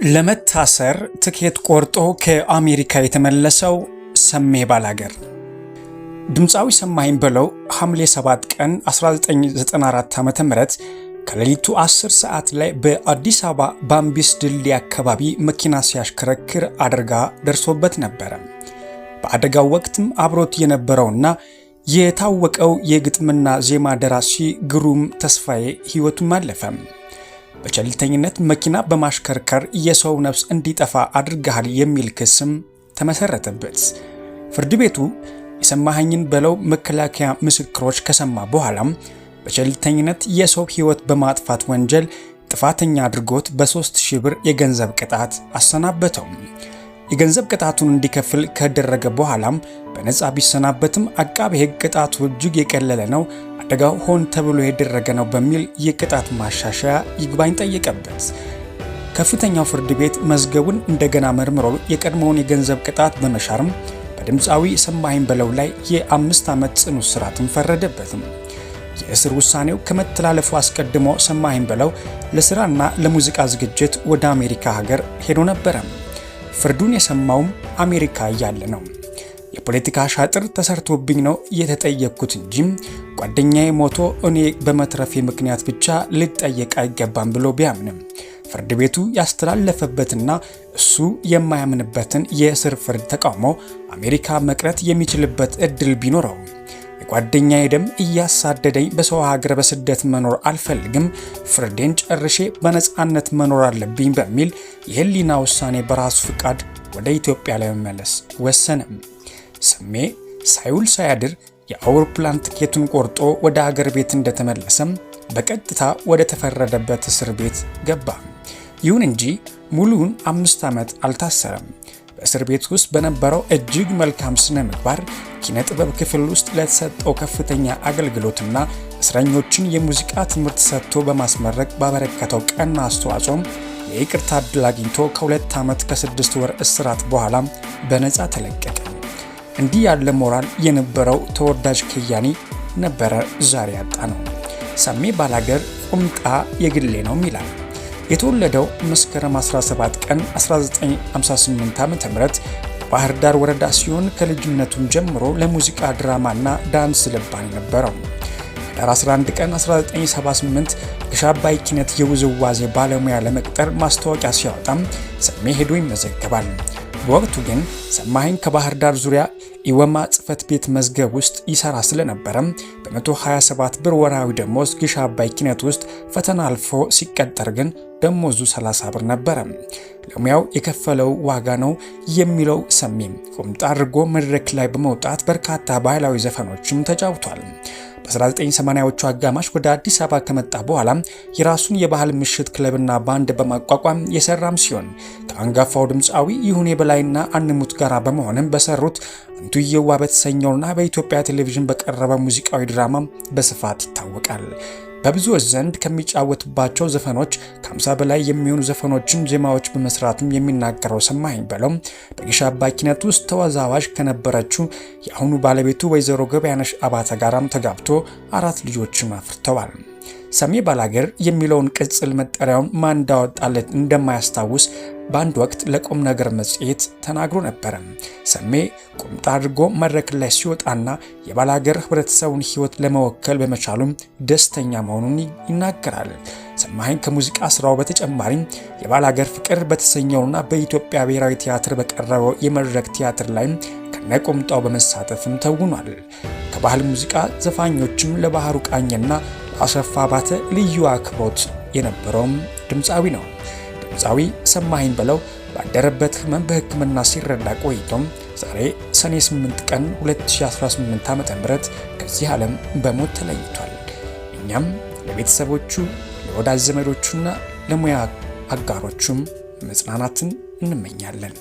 ለመታሰር ትኬት ቆርጦ ከአሜሪካ የተመለሰው ሰሜ ባላገር ድምፃዊ ሰማኸኝ በለው ሐምሌ 7 ቀን 1994 ዓ.ም ከሌሊቱ 10 ሰዓት ላይ በአዲስ አበባ ባምቢስ ድልድይ አካባቢ መኪና ሲያሽከረክር አደጋ ደርሶበት ነበር። በአደጋው ወቅትም አብሮት የነበረውና የታወቀው የግጥምና ዜማ ደራሲ ግሩም ተስፋዬ ሕይወቱን አለፈ። በቸልተኝነት መኪና በማሽከርከር የሰው ነፍስ እንዲጠፋ አድርገሃል የሚል ክስም ተመሰረተበት። ፍርድ ቤቱ የሰማኸኝን በለው መከላከያ ምስክሮች ከሰማ በኋላም በቸልተኝነት የሰው ሕይወት በማጥፋት ወንጀል ጥፋተኛ አድርጎት በ3000 ብር የገንዘብ ቅጣት አሰናበተው። የገንዘብ ቅጣቱን እንዲከፍል ከደረገ በኋላም በነጻ ቢሰናበትም አቃቤ ሕግ ቅጣቱ እጅግ የቀለለ ነው፣ አደጋው ሆን ተብሎ የደረገ ነው በሚል የቅጣት ማሻሻያ ይግባኝ ጠየቀበት። ከፍተኛው ፍርድ ቤት መዝገቡን እንደገና መርምሮ የቀድሞውን የገንዘብ ቅጣት በመሻርም በድምፃዊ ሰማኸኝ በለው ላይ የ5 ዓመት ጽኑ እስራትን ፈረደበትም። የእስር ውሳኔው ከመተላለፉ አስቀድሞ ሰማኸኝ በለው ለስራና ለሙዚቃ ዝግጅት ወደ አሜሪካ ሀገር ሄዶ ነበረ። ፍርዱን የሰማውም አሜሪካ እያለ ነው። የፖለቲካ ሻጥር ተሰርቶብኝ ነው የተጠየቅኩት እንጂ ጓደኛዬ ሞቶ እኔ በመትረፌ ምክንያት ብቻ ልጠየቅ አይገባም ብሎ ቢያምንም ፍርድ ቤቱ ያስተላለፈበትና እሱ የማያምንበትን የእስር ፍርድ ተቃውሞ አሜሪካ መቅረት የሚችልበት እድል ቢኖረው የጓደኛዬ ደም እያሳደደኝ በሰው ሀገር በስደት መኖር አልፈልግም፣ ፍርዴን ጨርሼ በነፃነት መኖር አለብኝ በሚል የህሊና ውሳኔ በራሱ ፍቃድ ወደ ኢትዮጵያ ለመመለስ ወሰነ። ሰሜ ሳይውል ሳያድር የአውሮፕላን ትኬቱን ቆርጦ ወደ ሀገር ቤት እንደተመለሰም በቀጥታ ወደ ተፈረደበት እስር ቤት ገባ። ይሁን እንጂ ሙሉውን 5 ዓመት አልታሰረም። በእስር ቤት ውስጥ በነበረው እጅግ መልካም ስነ ምግባር ኪነ ጥበብ ክፍል ውስጥ ለተሰጠው ከፍተኛ አገልግሎትና እስረኞችን የሙዚቃ ትምህርት ሰጥቶ በማስመረቅ ባበረከተው ቀና አስተዋጽኦም የይቅርታ ዕድል አግኝቶ ከ2 ዓመት ከ6 ወር እስራት በኋላ በነፃ ተለቀቀ። እንዲህ ያለ ሞራል የነበረው ተወዳጅ ከያኒ ነበረ ዛሬ ያጣ ነው። ሰሜ ባላገር ቁምጣ የግሌ ነው ይላል። የተወለደው መስከረም 17 ቀን 1958 ዓ.ም ባህር ዳር ወረዳ ሲሆን ከልጅነቱም ጀምሮ ለሙዚቃ ድራማና ዳንስ ልባን ነበረው። ህዳር 11 ቀን 1978 ግሻባይ ኪነት የውዝዋዜ ባለሙያ ለመቅጠር ማስታወቂያ ሲያወጣም ሰሜ ሄዶ ይመዘገባል። በወቅቱ ግን ሰማኸኝ ከባህር ዳር ዙሪያ ኢወማ ጽሕፈት ቤት መዝገብ ውስጥ ይሰራ ስለነበረም በ127 ብር ወራዊ ደሞዝ ግሻባይ ኪነት ውስጥ ፈተና አልፎ ሲቀጠር ግን ደሞዙ 30 ብር ነበረ። ለሙያው የከፈለው ዋጋ ነው የሚለው ሰሜም ቁምጣ አድርጎ መድረክ ላይ በመውጣት በርካታ ባህላዊ ዘፈኖችም ተጫውቷል። በ1980ዎቹ አጋማሽ ወደ አዲስ አበባ ከመጣ በኋላ የራሱን የባህል ምሽት ክለብና ባንድ በማቋቋም የሰራም ሲሆን ከአንጋፋው ድምፃዊ ይሁኔ በላይና አንሙት ጋራ በመሆንም በሰሩት አንቱየዋ በተሰኘውና በኢትዮጵያ ቴሌቪዥን በቀረበ ሙዚቃዊ ድራማ በስፋት ይታወቃል። በብዙዎች ዘንድ ከሚጫወትባቸው ዘፈኖች ከ50 በላይ የሚሆኑ ዘፈኖችን ዜማዎች በመስራትም የሚናገረው ሰማኸኝ በለው በግሻባይ ኪነት ውስጥ ተወዛዋዥ ከነበረችው የአሁኑ ባለቤቱ ወይዘሮ ገበያነሽ አባተ ጋራም ተጋብቶ 4 ልጆችን አፍርተዋል። ሰሜ ባላገር የሚለውን ቅጽል መጠሪያውን ማን እንዳወጣለት እንደማያስታውስ በአንድ ወቅት ለቁም ነገር መጽሔት ተናግሮ ነበር። ሰሜ ቁምጣ አድርጎ መድረክ ላይ ሲወጣና የባላገር ህብረተሰቡን ህይወት ለመወከል በመቻሉም ደስተኛ መሆኑን ይናገራል። ሰማኸኝ ከሙዚቃ ስራው በተጨማሪ የባላገር ፍቅር በተሰኘውና በኢትዮጵያ ብሔራዊ ቲያትር በቀረበው የመድረክ ቲያትር ላይ ከነቁምጣው በመሳተፍም ተውኗል። ከባህል ሙዚቃ ዘፋኞችም ለባህሩ ቃኘና አሰፋ ባተ ልዩ አክብሮት የነበረውም ድምፃዊ ነው። ድምፃዊ ሰማኸኝ በለው ባደረበት ህመም በሕክምና ሲረዳ ቆይቶም ዛሬ ሰኔ 8 ቀን 2018 ዓ.ም ከዚህ ዓለም በሞት ተለይቷል። እኛም ለቤተሰቦቹ ለወዳጅ ዘመዶቹና ለሙያ አጋሮቹም መጽናናትን እንመኛለን።